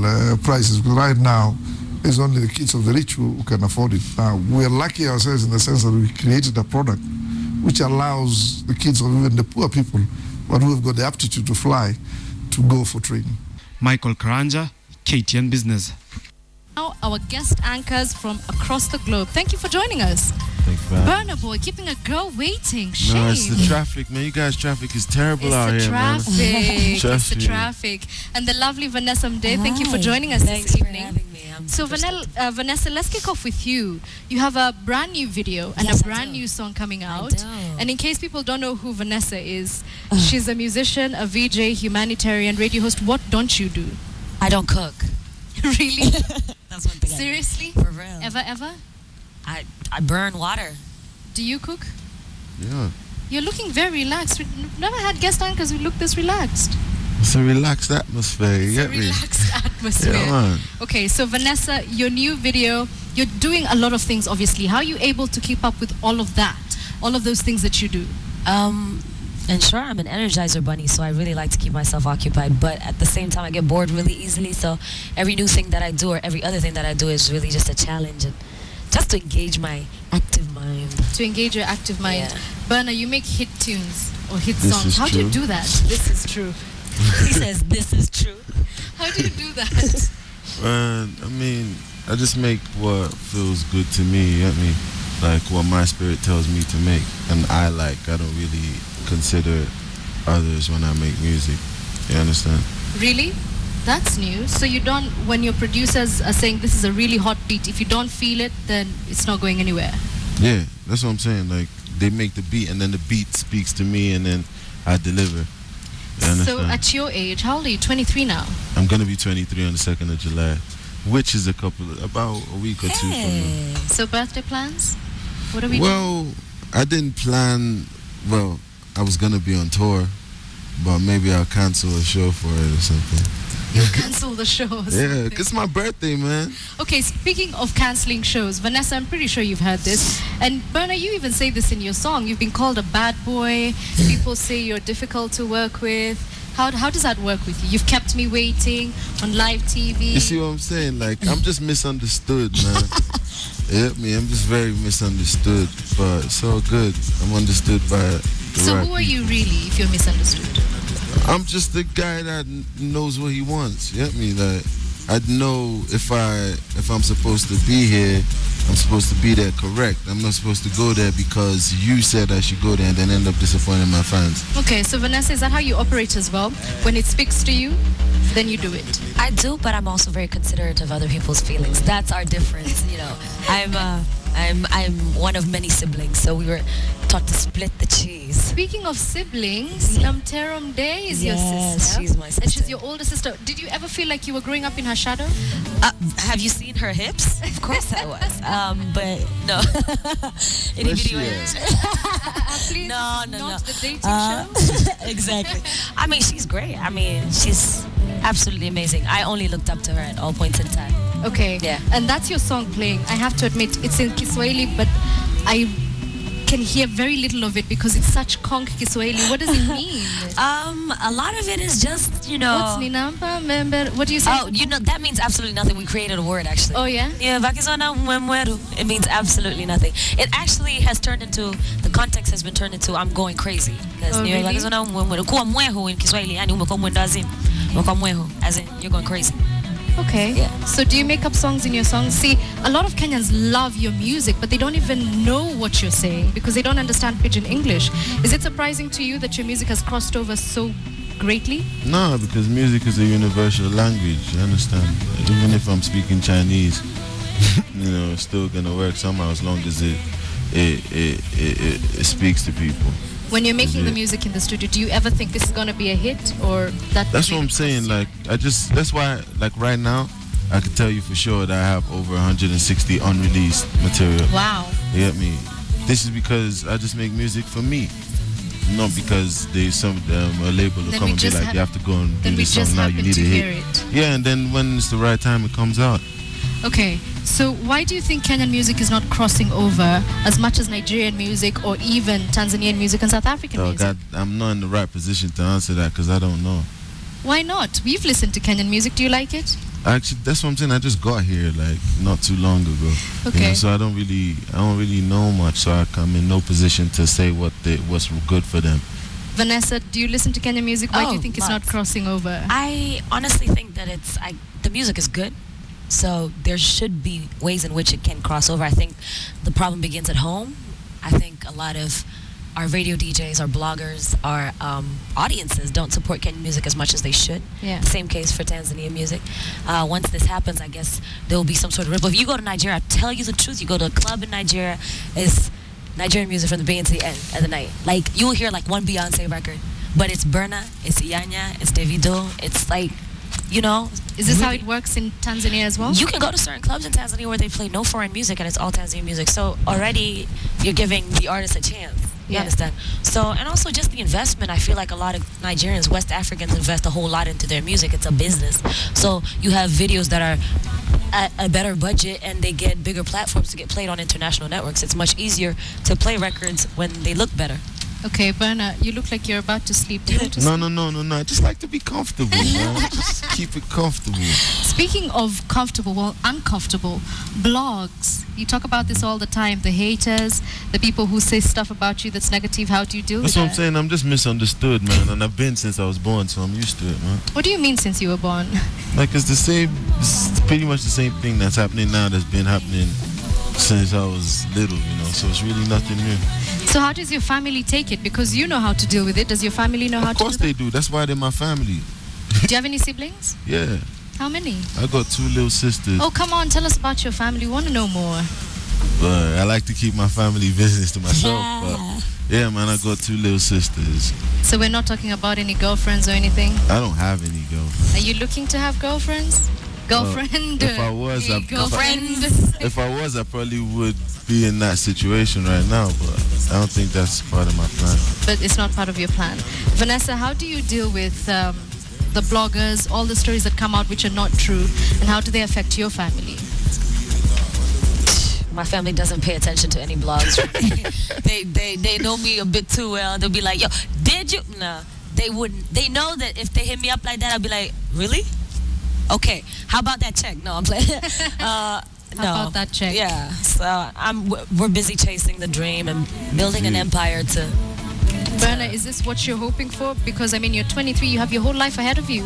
prices. Because right now, it's only the kids of the rich who can afford it. Now, we're lucky ourselves in the sense that we created a product which allows the kids of even the poor people, but who have got the aptitude to fly, to go for training. Michael Karanja, KTN Business. Now our guest anchors from across the globe. Thank you for joining us. Thanks for having Burner Boy, keeping a girl waiting. Shame. No, it's the traffic, man. You guys' traffic is terrible out here, man. It's the traffic. And the lovely Vanessa Mde, thank you for joining us this evening. Having me. So Vanessa, let's kick off with you. You have a brand new video and a brand new song coming out. And in case people don't know who Vanessa is, she's a musician, a VJ, humanitarian, radio host. What don't you do? I don't cook. Really? That's one thing. Seriously? For real. Ever? I burn water. Do you cook? Yeah. You're looking very relaxed. We've never had guest anchors who look this relaxed. It's a relaxed atmosphere, you get me? Relaxed atmosphere. Yeah, man. Okay, so Vanessa, your new video, you're doing a lot of things, obviously. How are you able to keep up with all of that? All of those things that you do? And sure, I'm an Energizer bunny, so I really like to keep myself occupied. But at the same time, I get bored really easily. So every new thing that I do or every other thing that I do is really just a challenge and just to engage my active mind. To engage your active mind. Yeah. Berna, you make hit tunes or hit This songs. is How do you true. do that? This is true. He says, this is true. How do you do that? I mean, I just make what feels good to me, you get me? Like what my spirit tells me to make. And I don't really consider others when I make music. You understand? Really? That's new. So you don't, when your producers are saying this is a really hot beat, if you don't feel it, then it's not going anywhere. Yeah, that's what I'm saying. Like, they make the beat and then the beat speaks to me and then I deliver. You understand? So at your age, how old are you? 23 now? I'm going to be 23 on the 2nd of July, which is about a week or two from now. So birthday plans? What are we doing? Well, I didn't plan, I was going to be on tour, but maybe I'll cancel a show for it or something. You'll cancel the shows. Yeah, 'cause it's my birthday, man. Okay, speaking of cancelling shows, Vanessa, I'm pretty sure you've heard this. And Berna, you even say this in your song. You've been called a bad boy. People say you're difficult to work with. How does that work with you? You've kept me waiting on live TV. You see what I'm saying? Like, I'm just misunderstood, man. Yeah, I'm just very misunderstood, but it's all good. I'm understood by the So right who are you really if you're misunderstood? I'm just the guy that knows what he wants. You get me? Like, I know if I'm supposed to be here, I'm supposed to be there correct. I'm not supposed to go there because you said I should go there and then end up disappointing my fans. Okay, so Vanessa, is that how you operate as well? When it speaks to you, then you do it. I do, but I'm also very considerate of other people's feelings. That's our difference, you know. I'm one of many siblings, so we were taught to split the cheese. Speaking of siblings, Namterum Day is your sister. She's my sister. And she's your older sister. Did you ever feel like you were growing up in her shadow? Have you seen her hips? Of course I was. But no. Please, no. not the dating show. Exactly. I mean, she's great. I mean, she's absolutely amazing. I only looked up to her at all points in time. Okay. Yeah. And that's your song playing. I have to admit, it's in Kiswahili, but I can hear very little of it because it's such conk Kiswahili. What does it mean? A lot of it is just, you know. What's Ninampa member? What do you say? Oh, you know, that means absolutely nothing. We created a word, actually. Oh, yeah? Yeah, Vakizona Mwemweru. It means absolutely nothing. It actually has turned into, the context has been turned into I'm going crazy. Because really? Vakizona Mwemweru. Kuwa mwehu in Kiswahili, yani umekuwa mwendo azim. Umekuwa mwehu, as in you're going crazy. Okay. Yeah. So do you make up songs in your songs? See, a lot of Kenyans love your music, but they don't even know what you're saying because they don't understand Pidgin English. Is it surprising to you that your music has crossed over so greatly? No, because music is a universal language, you understand? Even if I'm speaking Chinese, you know, it's still gonna work somehow as long as it speaks to people. When you're making the music in the studio, do you ever think this is gonna be a hit or that? That's what I'm saying. Like, that's why, like right now, I can tell you for sure that I have over 160 unreleased material. Wow. You get me? This is because I just make music for me, not because a label will come and be like, you have to go and do this song now. You need a hit. Yeah, and then when it's the right time, it comes out. Okay, so why do you think Kenyan music is not crossing over as much as Nigerian music or even Tanzanian music and South African music? God, I'm not in the right position to answer that because I don't know. Why not? We've listened to Kenyan music. Do you like it? Actually, that's what I'm saying. I just got here like not too long ago. Okay. You know, so I don't really know much. So I'm in no position to say what's good for them. Vanessa, do you listen to Kenyan music? Why do you think it's not lots. crossing over? I honestly think that the music is good. So there should be ways in which it can cross over. I think the problem begins at home. I think a lot of our radio DJs, our bloggers, our audiences don't support Kenyan music as much as they should. Yeah. Same case for Tanzanian music. Once this happens, I guess there will be some sort of ripple. If you go to Nigeria, I tell you the truth, you go to a club in Nigeria, it's Nigerian music from the beginning to the end of the night. Like, you will hear like one Beyonce record, but it's Burna, it's Iyanya, it's Davido, it's like you know. Is this how it works in Tanzania as well? You can go to certain clubs in Tanzania where they play no foreign music and it's all Tanzanian music. So already you're giving the artist a chance. You understand? So, and also just the investment. I feel like a lot of Nigerians, West Africans invest a whole lot into their music. It's a business. So you have videos that are at a better budget and they get bigger platforms to get played on international networks. It's much easier to play records when they look better. Okay, Berna, you look like you're about to sleep. Do you want to No. I just like to be comfortable, man. Just keep it comfortable. Speaking of comfortable, well, uncomfortable, blogs. You talk about this all the time. The haters, the people who say stuff about you that's negative. How do you deal with that? That's what I'm saying. I'm just misunderstood, man. And I've been since I was born, so I'm used to it, man. What do you mean since you were born? Like, it's the same, it's pretty much the same thing that's happening now that's been happening since I was little, you know, so it's really nothing new. So how does your family take it? Because you know how to deal with it. Does your family know how to Of do course that? they do. That's why they're my family. Do you have any siblings? Yeah. How many? I got 2 little sisters. Oh, come on. Tell us about your family. We want to know more. But I like to keep my family business to myself. But yeah, man, I got 2 little sisters. So we're not talking about any girlfriends or anything? I don't have any girlfriends. Are you looking to have girlfriends? Girlfriend? If I was, if I was, I probably would be in that situation right now. But I don't think that's part of my plan. But it's not part of your plan. Vanessa, how do you deal with the bloggers, all the stories that come out which are not true, and how do they affect your family? My family doesn't pay attention to any blogs. they know me a bit too well. They'll be like, yo, did you? No, they wouldn't. They know that if they hit me up like that, I'll be like, really? Okay, how about that check? No, I'm playing. How about that check? Yeah, so we're busy chasing the dream and building an empire to... Berna, is this what you're hoping for? Because, I mean, you're 23, you have your whole life ahead of you.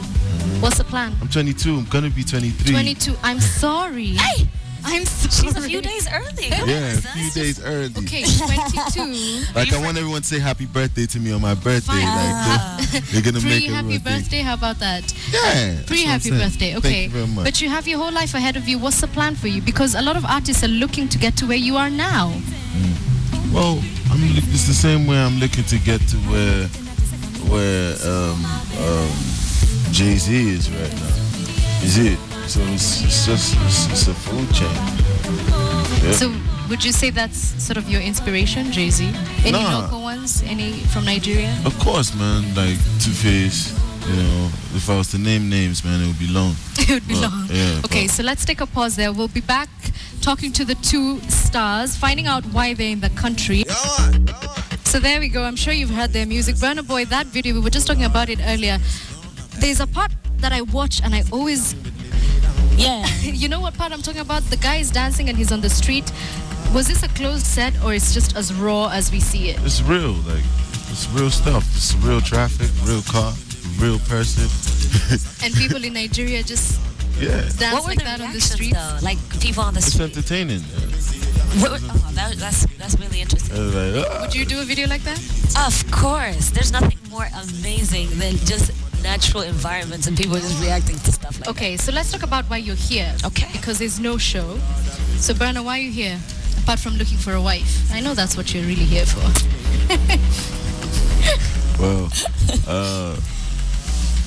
What's the plan? I'm 22, I'm gonna be 23. 22, I'm sorry. Hey! I'm sorry. She's a few days early. Yeah, a few days early. Okay, 22. Like, I want everyone to say happy birthday to me on my birthday. Like, they're gonna make it. Pre-happy birthday, how about that? Yeah. Pre-happy birthday, okay. Thank you very much. But you have your whole life ahead of you. What's the plan for you? Because a lot of artists are looking to get to where you are now. Well, it's the same way I'm looking to get to where Jay-Z is right now. Is it? So it's a food chain. Yeah. So would you say that's sort of your inspiration, Jay-Z? Any local ones? Any from Nigeria? Of course, man. Like Two-Face. You know, if I was to name names, man, it would be long. It would be long. Yeah. Okay, so let's take a pause there. We'll be back talking to the 2 stars, finding out why they're in the country. So there we go. I'm sure you've heard their music. Burna Boy, that video, we were just talking about it earlier. There's a part that I watch and I always... Yeah. You know what part I'm talking about? The guy is dancing and he's on the street. Was this a closed set or it's just as raw as we see it? It's real. Like, it's real stuff. It's real traffic, real car, real person. And people in Nigeria just dance what were like the that on the reactions, street? though? Like people on the It's street. entertaining. That's really interesting. Would you do a video like that? Of course. There's nothing more amazing than just natural environments and people just reacting to stuff like Okay, so let's talk about why you're here. Okay. Because there's no show. So Berna, why are you here? Apart from looking for a wife. I know that's what you're really here for. Well,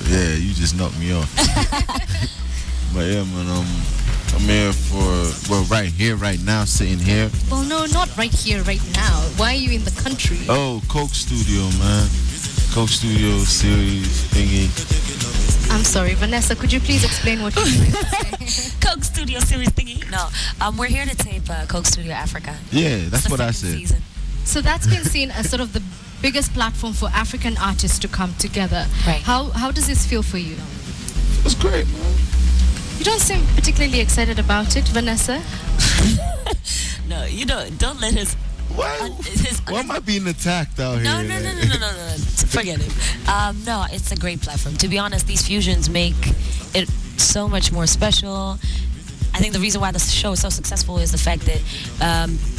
yeah, you just knocked me off. But yeah, man, I'm here for, well, right here, right now, sitting here. Well, no, not right here, right now. Why are you in the country? Oh, Coke Studio, man. Coke Studio series thingy. I'm sorry, Vanessa, could you please explain what you're trying to say? Coke Studio series thingy. No, we're here to tape Coke Studio Africa. Yeah, that's what I said. Season. So that's been seen as sort of the biggest platform for African artists to come together. Right. How does this feel for you? It's great, man. You don't seem particularly excited about it, Vanessa. No, you don't let his... Why am I being attacked out here? No. Forget it. No, it's a great platform. To be honest, these fusions make it so much more special. I think the reason why the show is so successful is the fact that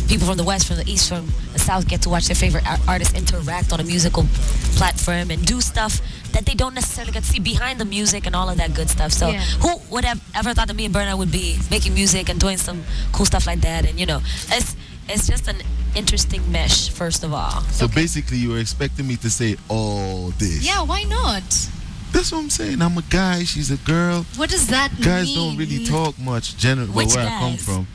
people from the West, from the East, from the South get to watch their favorite artists interact on a musical platform and do stuff that they don't necessarily get to see behind the music and all of that good stuff. So who would have ever thought that me and Berna would be making music and doing some cool stuff like that? And, you know, it's just an interesting mesh, first of all. So basically, you were expecting me to say all this. Yeah, why not? That's what I'm saying. I'm a guy. She's a girl. What does that Guys mean? don't really talk much. Generally, Which where guys? I come from,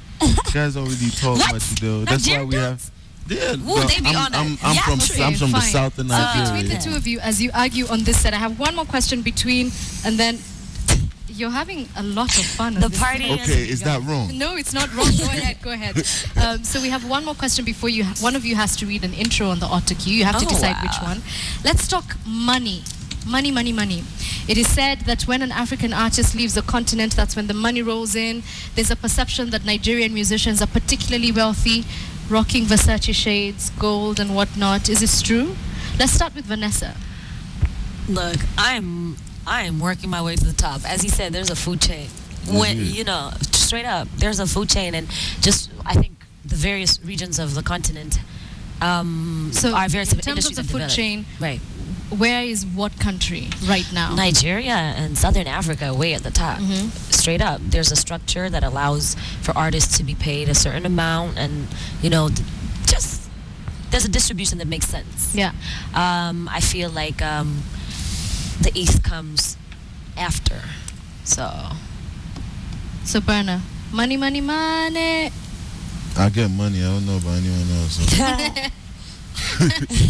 guys don't really talk much. Though. That's why we have. Yeah, Ooh, they be on I'm it. from Okay, I'm from the fine. south of So Nigeria. between the two of you, as you argue on this set, I have one more question between, and then you're having a lot of fun. On The this party set. Okay, is that wrong? No, it's not wrong. Go ahead, go ahead. So we have one more question before you. One of you has to read an intro on the auto cue. You have to decide which one. Let's talk money. Money, money, money. It is said that when an African artist leaves a continent, that's when the money rolls in. There's a perception that Nigerian musicians are particularly wealthy, rocking Versace shades, gold and whatnot. Is this true? Let's start with Vanessa. Look, I am working my way to the top. As he said, there's a food chain. When you know, straight up, there's a food chain, and just I think the various regions of the continent So are various in terms of industries the have food developed. chain, Right. where is what country right now? Nigeria and Southern Africa way at the top. Straight up, there's a structure that allows for artists to be paid a certain amount, and you know, just there's a distribution that makes sense. Yeah. I feel like the East comes after. So Berna, money, money, money. I get money. I don't know about anyone else.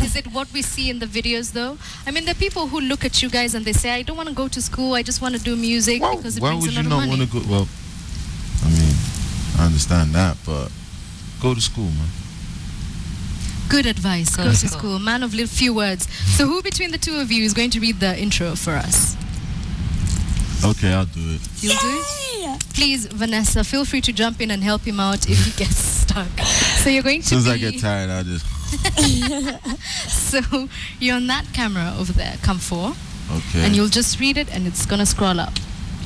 Is it what we see in the videos though? I mean, there are people who look at you guys and they say, I don't want to go to school, I just want to do music because it Why brings would a you lot not of money. want to go? Well, I mean, I understand that, but go to school, man. Good advice. Go to school. Man of few words. So who between the two of you is going to read the intro for us? Okay, I'll do it. You'll do it? Please, Vanessa, feel free to jump in and help him out if he gets stuck. So you're going to As soon as I get tired, I'll just... So you're on that camera over there. Come for. Okay. And you'll just read it and it's going to scroll up.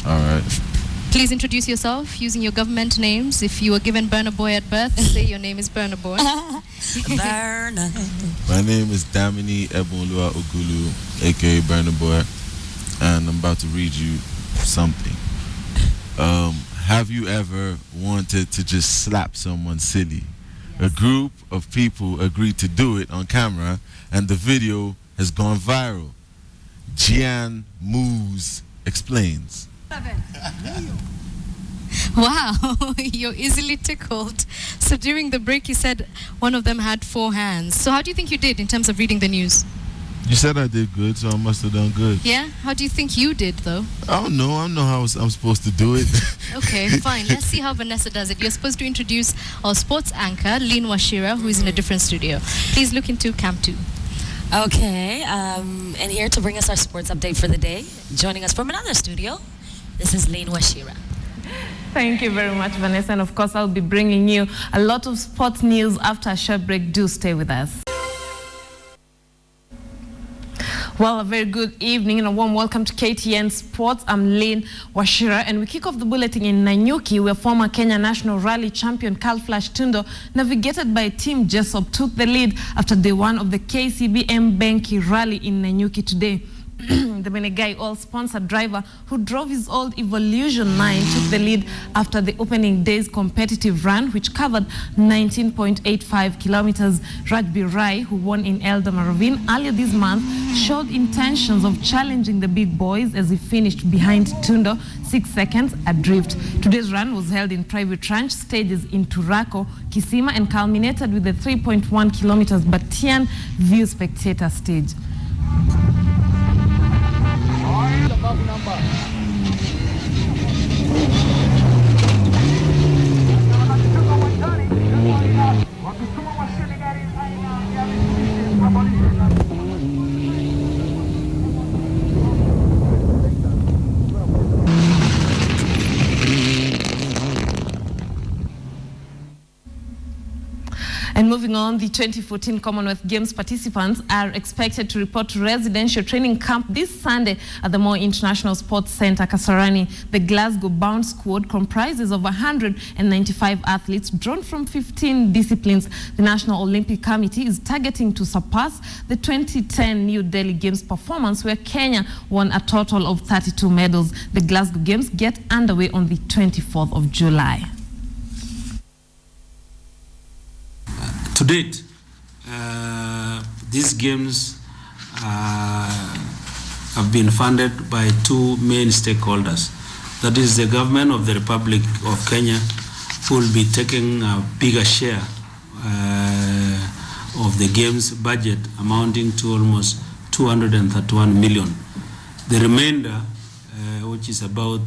All right. Please introduce yourself using your government names. If you were given Burna Boy at birth, say your name is Burna Boy. Burna. My name is Damini Ebonlua Ogulu, aka Burna Boy, and I'm about to read you something. Have you ever wanted to just slap someone silly? A group of people agreed to do it on camera, and the video has gone viral. Gian Moose explains. Wow, you're easily tickled. So during the break, you said one of them had 4 hands. So how do you think you did in terms of reading the news? You said I did good, so I must have done good. Yeah? How do you think you did, though? I don't know. I don't know how I'm supposed to do it. Okay, fine. Let's see how Vanessa does it. You're supposed to introduce our sports anchor, Lynn Washira, who is in a different studio. Please look into Cam 2. Okay, and here to bring us our sports update for the day, joining us from another studio, this is Lynn Washira. Thank you very much, Vanessa. And of course, I'll be bringing you a lot of sports news after a short break. Do stay with us. Well, a very good evening and a warm welcome to KTN Sports. I'm Lynn Washira, and we kick off the bulletin in Nanyuki, where former Kenya National Rally champion Carl Flash Tundo, navigated by Team Jessup, took the lead after day 1 of the KCB Mbenki Rally in Nanyuki today. The Menegai all-sponsored driver who drove his old Evolution 9 took the lead after the opening day's competitive run, which covered 19.85 kilometers. Rajbir Rai, who won in Eldama Ravine earlier this month, showed intentions of challenging the big boys as he finished behind Tundo 6 seconds adrift. Today's run was held in private ranch stages in Turako, Kisima, and culminated with the 3.1 kilometers Batian View Spectator stage. And moving on, the 2014 Commonwealth Games participants are expected to report to residential training camp this Sunday at the Moi International Sports Centre, Kasarani. The Glasgow-bound squad comprises of 195 athletes drawn from 15 disciplines. The National Olympic Committee is targeting to surpass the 2010 New Delhi Games performance, where Kenya won a total of 32 medals. The Glasgow Games get underway on the 24th of July. To date, these games have been funded by two main stakeholders. That is the government of the Republic of Kenya, who will be taking a bigger share of the games budget, amounting to almost 231 million. The remainder, which is about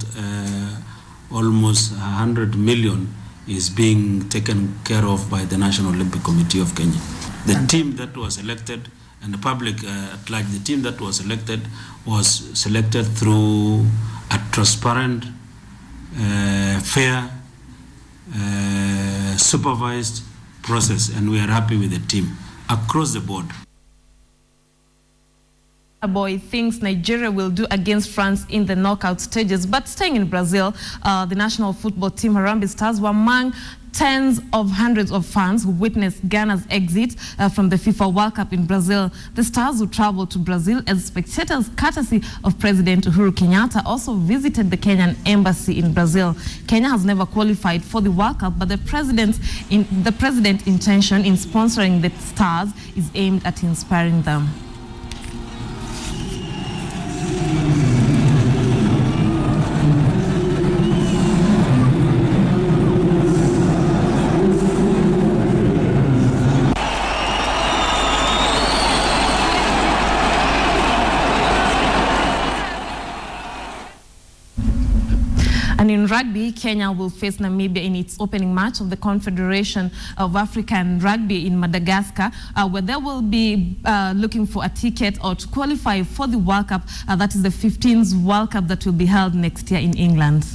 almost 100 million, is being taken care of by the National Olympic Committee of Kenya. The team that was elected, and the public at large, the team that was selected through a transparent, fair, supervised process, and we are happy with the team across the board. Boy thinks Nigeria will do against France in the knockout stages. But staying in Brazil, the national football team Harambee Stars were among tens of hundreds of fans who witnessed Ghana's exit from the FIFA World Cup in Brazil. The Stars, who traveled to Brazil as spectators courtesy of President Uhuru Kenyatta, also visited the Kenyan embassy in Brazil. Kenya has never qualified for the World Cup, but the president's intention in sponsoring the Stars is aimed at inspiring them. And in rugby, Kenya will face Namibia in its opening match of the Confederation of African Rugby in Madagascar, where they will be looking for a ticket or to qualify for the World Cup. That is the 15th World Cup that will be held next year in England.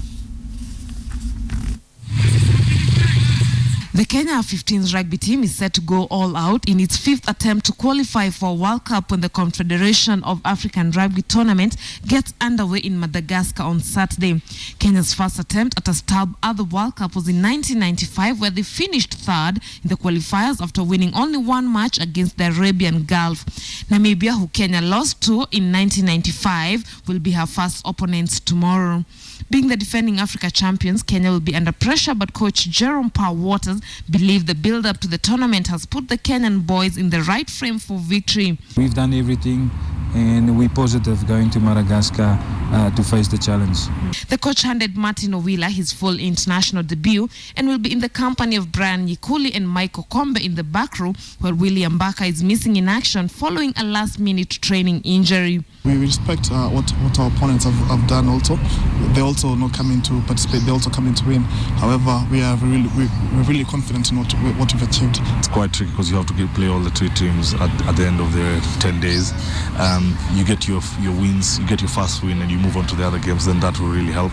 The Kenya 15s rugby team is set to go all out in its fifth attempt to qualify for a World Cup when the Confederation of African Rugby tournament gets underway in Madagascar on Saturday. Kenya's first attempt at a stab at the World Cup was in 1995, where they finished third in the qualifiers after winning only one match against the Arabian Gulf. Namibia, who Kenya lost to in 1995, will be her first opponents tomorrow. Being the defending Africa champions, Kenya will be under pressure, but coach Jerome Power Waters believes the build-up to the tournament has put the Kenyan boys in the right frame for victory. We've done everything, and we're positive going to Madagascar to face the challenge. The coach handed Martin Owila his full international debut and will be in the company of Brian Nyikuli and Michael Kombe in the back row, where William Baka is missing in action following a last-minute training injury. We respect what our opponents have done also. They also not coming to participate, they also coming to win. However, we're really confident in what we've achieved. It's quite tricky because you have to play all the three teams at the end of the 10 days. You get your wins, you get your first win, and you move on to the other games, then that will really help.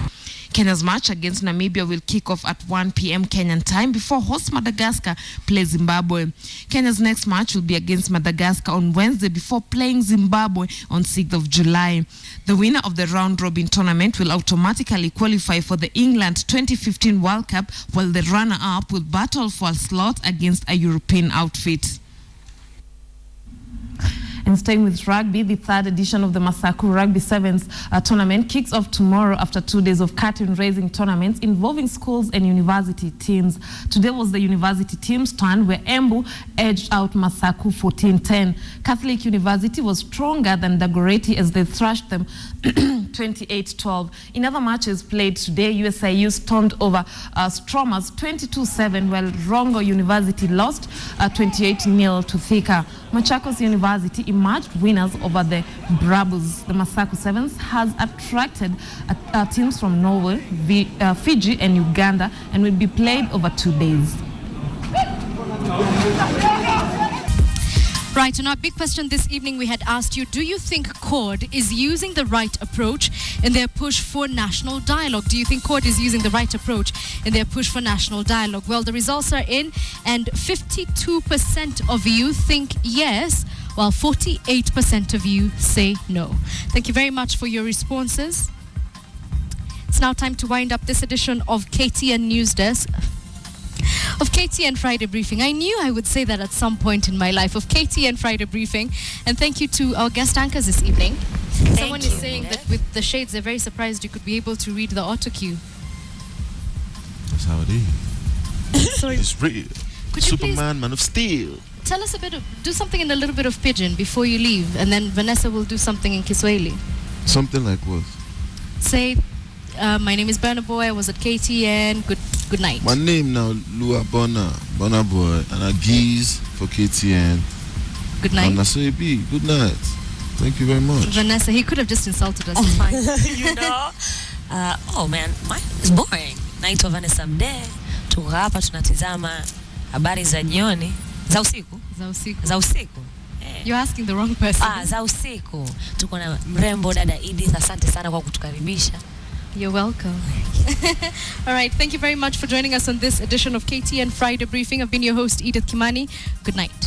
Kenya's match against Namibia will kick off at 1 p.m. Kenyan time before host Madagascar plays Zimbabwe. Kenya's next match will be against Madagascar on Wednesday before playing Zimbabwe on 6th of July. The winner of the round-robin tournament will automatically qualify for the England 2015 World Cup, while the runner-up will battle for a slot against a European outfit. And staying with rugby, the third edition of the Masaku Rugby Sevens tournament kicks off tomorrow after 2 days of curtain-raising tournaments involving schools and university teams. Today was the university team's turn, where Embu edged out Masaku 14-10. Catholic University was stronger than Dagoretti as they thrashed them 28-12. In other matches played today, USIU stormed over Stromas 22-7, while Rongo University lost 28-0 to Thika. Machakos University emerged winners over the Brabus. The Masaku Sevens has attracted teams from Norway, Fiji and Uganda, and will be played over 2 days. Right, and our big question this evening, we had asked you, do you think CORD is using the right approach in their push for national dialogue? Do you think CORD is using the right approach in their push for national dialogue? Well, the results are in, and 52% of you think yes, while 48% of you say no. Thank you very much for your responses. It's now time to wind up this edition of KTN News Desk. Of KTN Friday Briefing. I knew I would say that at some point in my life. Of KTN Friday Briefing. And thank you to our guest anchors this evening. Someone is saying that with the shades, they're very surprised you could be able to read the auto cue. That's how it is. Sorry. It's real. Superman, Man of Steel. Tell us do something in a little bit of Pidgin before you leave, and then Vanessa will do something in Kiswahili. Something like what? Say, my name is Burna Boy. I was at KTN. Good night. My name now, Lua Burna Boy, and I geese for KTN. Good night. And I say, B, good night. Thank you very much. Vanessa, he could have just insulted us. It's fine. You know? Oh man, mine is boring. Naitwa Vanessa Mdee. Tuko hapa tunatizama habari za jioni. Za usiku. You're asking the wrong person. Za usiku. Tuko na mrembo dada Edith. Asante sana kwa kutukaribisha. You're welcome. All right, thank you very much for joining us on this edition of KTN Friday Briefing. I've been your host, Edith Kimani. Good night.